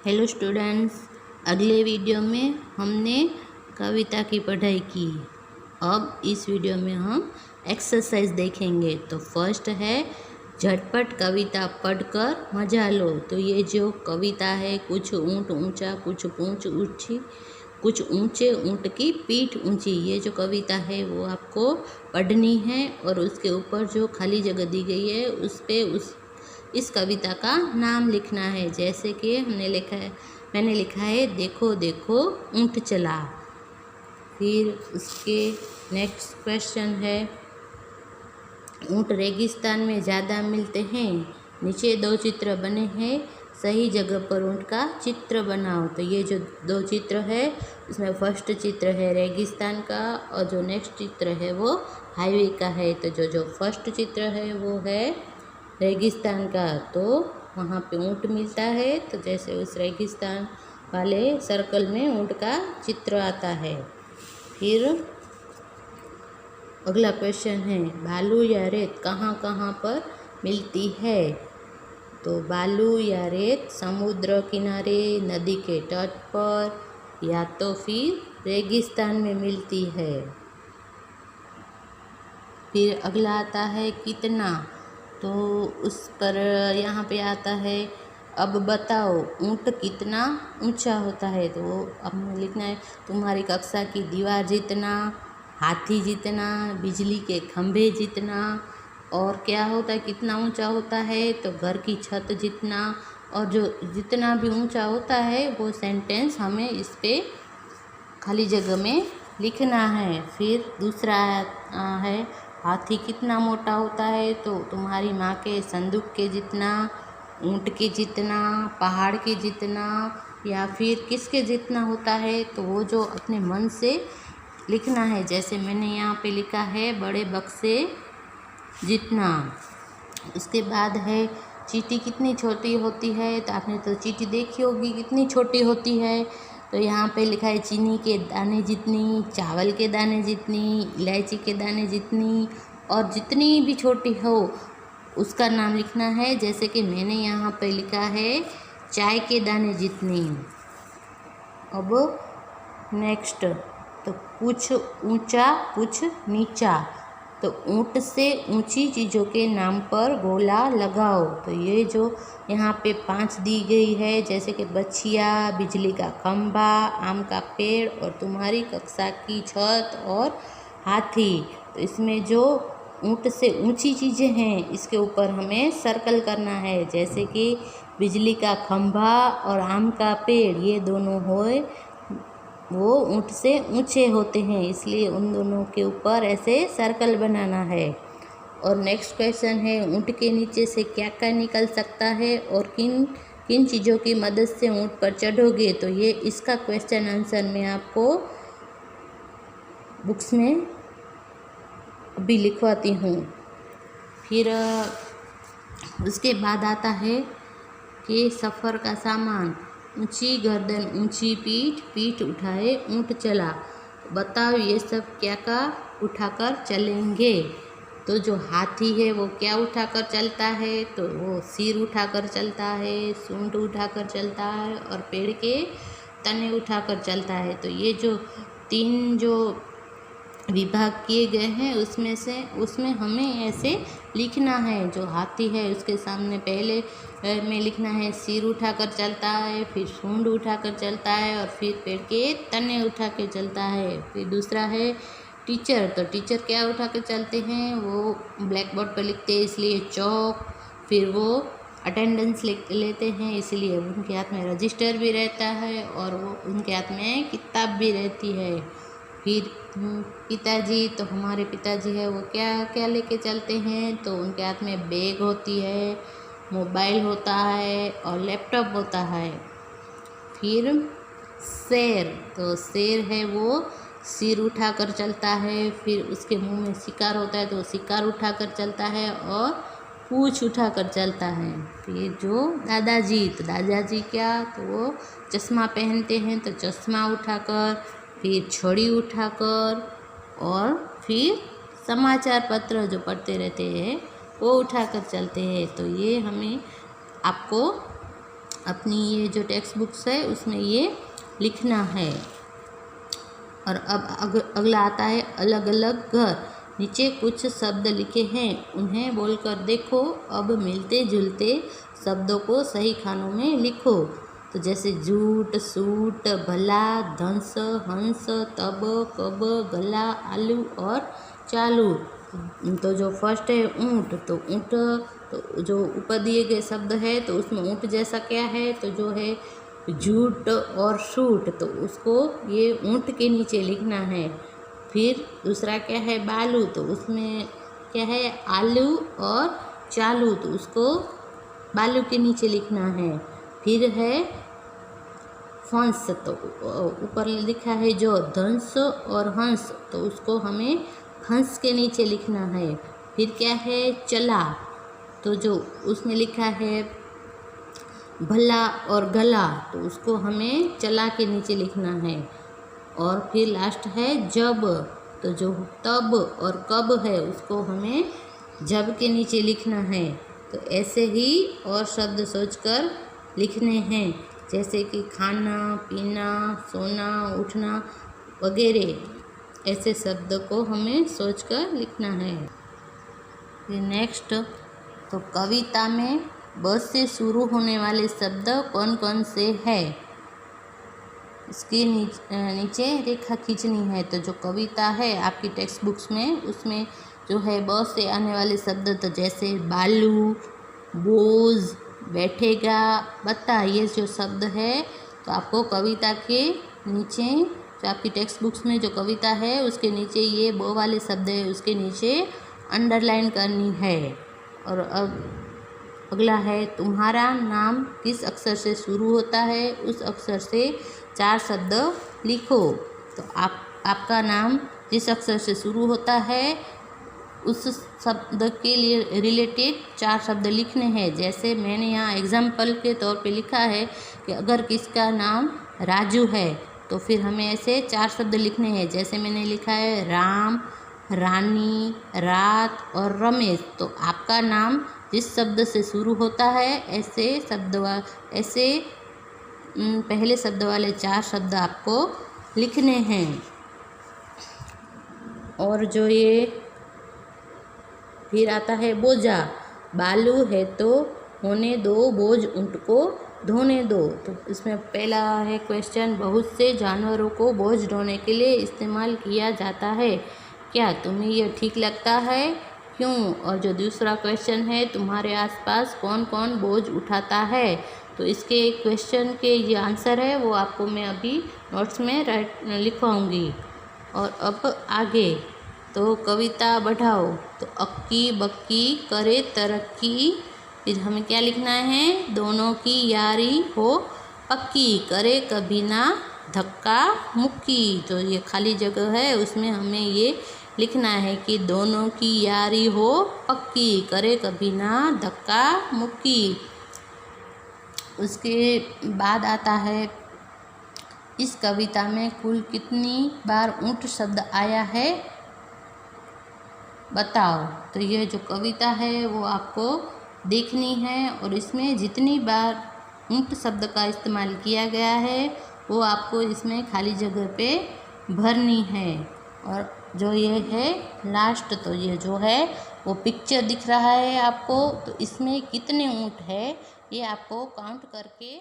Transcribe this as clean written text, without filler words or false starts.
Hello students, अगले video में हमने कविता की पढ़ाई की। अब इस वीडियो में हम एक्सरसाइज देखेंगे। तो फर्स्ट है झटपट कविता पढ़कर मजा लो। तो ये जो कविता है, कुछ ऊँट ऊंचा कुछ पूंछ ऊंची, कुछ ऊंचे ऊँट की पीठ ऊंची, ये जो कविता है वो आपको पढ़नी है और उसके ऊपर जो खाली जगह दी गई है उस पर इस कविता का नाम लिखना है। जैसे कि मैंने लिखा है देखो देखो ऊँट चला। फिर उसके नेक्स्ट क्वेश्चन है ऊँट रेगिस्तान में ज़्यादा मिलते हैं। नीचे दो चित्र बने हैं, सही जगह पर ऊँट का चित्र बनाओ। तो ये जो दो चित्र है उसमें फर्स्ट चित्र है रेगिस्तान का और जो नेक्स्ट चित्र है वो हाईवे का है। तो जो फर्स्ट चित्र है वो है रेगिस्तान का, तो वहाँ पे ऊँट मिलता है। तो जैसे उस रेगिस्तान वाले सर्कल में ऊँट का चित्र आता है। फिर अगला क्वेश्चन है बालू या रेत कहाँ कहाँ पर मिलती है। तो बालू या रेत समुद्र किनारे, नदी के तट पर या तो फिर रेगिस्तान में मिलती है। फिर अगला आता है कितना। तो उस पर यहाँ पे आता है अब बताओ ऊँट कितना ऊंचा होता है। तो हमें लिखना है तुम्हारी कक्षा की दीवार जितना, हाथी जितना, बिजली के खंभे जितना। और क्या होता है कितना ऊंचा होता है, तो घर की छत जितना। और जो जितना भी ऊंचा होता है वो सेंटेंस हमें इस पे खाली जगह में लिखना है। फिर दूसरा है हाथी कितना मोटा होता है। तो तुम्हारी माँ के संदूक के जितना, ऊँट के जितना, पहाड़ के जितना, या फिर किसके जितना होता है। तो वो जो अपने मन से लिखना है। जैसे मैंने यहाँ पे लिखा है बड़े बक्से जितना। उसके बाद है चींटी कितनी छोटी होती है। तो आपने तो चींटी देखी होगी कितनी छोटी होती है। तो यहाँ पे लिखा है चीनी के दाने जितनी, चावल के दाने जितनी, इलायची के दाने जितनी, और जितनी भी छोटी हो उसका नाम लिखना है। जैसे कि मैंने यहाँ पे लिखा है चाय के दाने जितनी। अब नेक्स्ट, तो कुछ ऊंचा कुछ नीचा। तो ऊँट से ऊंची चीज़ों के नाम पर गोला लगाओ। तो ये जो यहाँ पे 5 दी गई है, जैसे कि बछिया, बिजली का खंभा, आम का पेड़ और तुम्हारी कक्षा की छत और हाथी। तो इसमें जो ऊँट से ऊंची चीज़ें हैं इसके ऊपर हमें सर्कल करना है। जैसे कि बिजली का खंभा और आम का पेड़, ये दोनों होए वो ऊँट से ऊंचे होते हैं, इसलिए उन दोनों के ऊपर ऐसे सर्कल बनाना है। और नेक्स्ट क्वेश्चन है ऊँट के नीचे से क्या क्या निकल सकता है और किन किन चीज़ों की मदद से ऊँट पर चढ़ोगे। तो ये इसका क्वेश्चन आंसर मैं आपको बुक्स में अभी लिखवाती हूँ। फिर उसके बाद आता है कि सफ़र का सामान, ऊंची गर्दन ऊंची पीठ, पीठ उठाए ऊँट चला। बताओ ये सब क्या का उठाकर चलेंगे। तो जो हाथी है वो क्या उठाकर चलता है, तो वो सिर उठाकर चलता है, सूंड उठाकर चलता है और पेड़ के तने उठाकर चलता है। तो ये जो 3 जो विभाग किए गए हैं उसमें हमें ऐसे लिखना है। जो हाथी है उसके सामने पहले में लिखना है सिर उठाकर चलता है, फिर सूंड उठाकर चलता है और फिर पेड़ के तने उठा के चलता है। फिर दूसरा है टीचर। तो टीचर क्या उठा के चलते हैं, वो ब्लैक बोर्ड पर लिखते हैं इसलिए चौक। फिर वो अटेंडेंस लेते हैं इसलिए उनके हाथ में रजिस्टर भी रहता है और वो उनके हाथ में किताब भी रहती है। फिर पिताजी, तो हमारे पिताजी है वो क्या क्या लेके चलते हैं, तो उनके हाथ में बैग होती है, मोबाइल होता है और लैपटॉप होता है। फिर शेर, तो शेर है वो सिर उठाकर चलता है, फिर उसके मुंह में शिकार होता है तो वो शिकार उठाकर चलता है और पूँछ उठाकर चलता है। फिर जो दादाजी, तो दादाजी क्या, तो वो चश्मा पहनते हैं तो चश्मा उठाकर, फिर छड़ी उठाकर और फिर समाचार पत्र जो पढ़ते रहते हैं वो उठाकर चलते हैं। तो ये हमें आपको अपनी ये जो टेक्स्ट बुक्स है उसमें ये लिखना है। और अब अगला आता है अलग अलग घर। नीचे कुछ शब्द लिखे हैं, उन्हें बोलकर देखो। अब मिलते जुलते शब्दों को सही खानों में लिखो। तो जैसे झूठ, सूट, भला, धंस, हंस, तब, कब, गला, आलू और चालू। तो जो फर्स्ट है ऊँट, तो ऊँट तो जो ऊपर दिए गए शब्द है तो उसमें ऊँट जैसा क्या है, तो जो है झूठ और सूट, तो उसको ये ऊँट के नीचे लिखना है। फिर दूसरा क्या है बालू, तो उसमें क्या है आलू और चालू, तो उसको बालू के नीचे लिखना है। फिर है हंस, तो ऊपर लिखा है जो धंस और हंस, तो उसको हमें हंस के नीचे लिखना है। फिर क्या है चला, तो जो उसमें लिखा है भला और गला, तो उसको हमें चला के नीचे लिखना है। और फिर लास्ट है जब, तो जो तब और कब है उसको हमें जब के नीचे लिखना है। तो ऐसे ही और शब्द सोचकर लिखने हैं, जैसे कि खाना, पीना, सोना, उठना वगैरह। ऐसे शब्द को हमें सोचकर लिखना है। फिर नेक्स्ट, तो कविता में ब से शुरू होने वाले शब्द कौन कौन से हैं, इसके नीचे रेखा खींचनी है। तो जो कविता है आपकी टेक्स्ट बुक्स में, उसमें जो है ब से आने वाले शब्द, तो जैसे बालू, बोझ, बैठेगा, बता, ये जो शब्द है तो आपको कविता के नीचे, जो आपकी टेक्स्ट बुक्स में जो कविता है उसके नीचे ये ब वाले शब्द है उसके नीचे अंडरलाइन करनी है। और अब अगला है तुम्हारा नाम किस अक्षर से शुरू होता है, उस अक्षर से 4 शब्द लिखो। तो आपका नाम जिस अक्षर से शुरू होता है उस शब्द के लिए रिलेटेड 4 शब्द लिखने हैं। जैसे मैंने यहाँ एग्जाम्पल के तौर पे लिखा है कि अगर किसका नाम राजू है तो फिर हमें ऐसे 4 शब्द लिखने हैं। जैसे मैंने लिखा है राम, रानी, रात और रमेश। तो आपका नाम जिस शब्द से शुरू होता है ऐसे पहले शब्द वाले 4 शब्द आपको लिखने हैं। और जो ये फिर आता है बोझा, बालू है तो होने दो, बोझ ऊँट को धोने दो। तो इसमें पहला है क्वेश्चन, बहुत से जानवरों को बोझ ढोने के लिए इस्तेमाल किया जाता है, क्या तुम्हें यह ठीक लगता है, क्यों? और जो दूसरा क्वेश्चन है, तुम्हारे आसपास कौन कौन बोझ उठाता है। तो इसके क्वेश्चन के ये आंसर है वो आपको मैं अभी नोट्स में लिखवाऊंगी। और अब आगे, तो कविता बढ़ाओ, तो अक्की बक्की करे तरक्की। फिर हमें क्या लिखना है, दोनों की यारी हो पक्की, करे कभी ना धक्का मुक्की। तो ये खाली जगह है उसमें हमें ये लिखना है कि दोनों की यारी हो पक्की, करे कभी ना धक्का मुक्की। उसके बाद आता है इस कविता में कुल कितनी बार ऊँट शब्द आया है बताओ। तो ये जो कविता है वो आपको देखनी है और इसमें जितनी बार ऊँट शब्द का इस्तेमाल किया गया है वो आपको इसमें खाली जगह पे भरनी है। और जो ये है लास्ट, तो ये जो है वो पिक्चर दिख रहा है आपको, तो इसमें कितने ऊँट है ये आपको काउंट करके